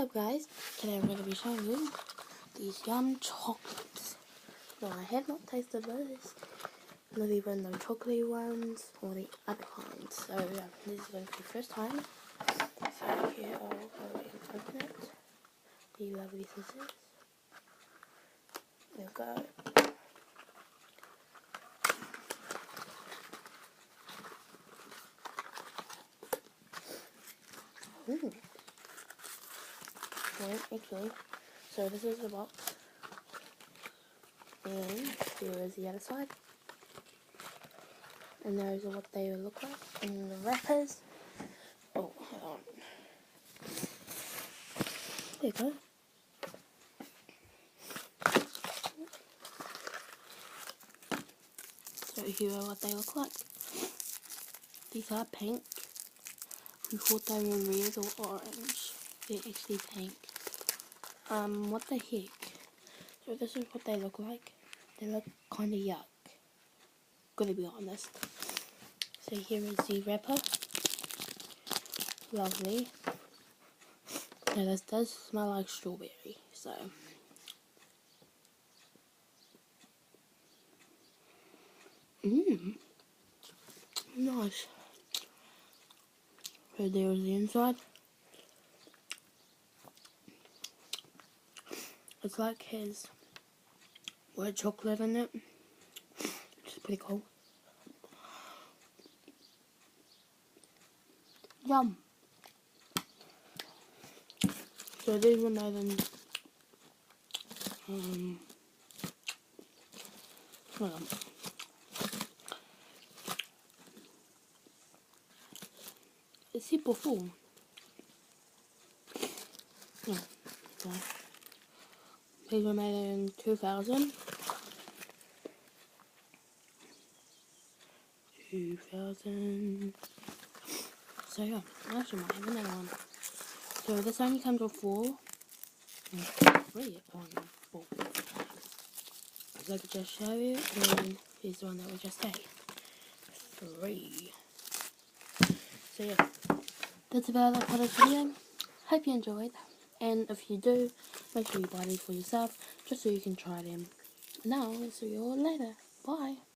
What's up guys, today I'm going to be showing you these yum chocolates. No, I have not tasted those, not even the chocolatey ones or the other kinds. So yeah, this is going to be the first time. So here I'll go and open it. The lovely scissors. There we go. Well, actually, so this is the box. And here is the other side. And those are what they look like. And the wrappers. Oh, hold on. There you go. So here are what they look like. These are pink. We thought they were red or orange. They're actually pink. What the heck? So this is what they look like. They look kind of yuck. Gotta be honest. So here is the wrapper. Lovely. Now this does smell like strawberry, so. Nice. So there is the inside. It's like has white chocolate in it, which is pretty cool. Yum. So these were made in hold on. It's super full. Yeah. So these were made in 2000. 2000. So yeah, I actually might have another one. So this only comes with 4. 3 on 4. So I could just show you, and here's the one that we just ate. 3. So yeah, that's about it for this video. Hope you enjoyed, and if you do, make sure you buy these for yourself, just so you can try them. Now, I'll see you all later. Bye.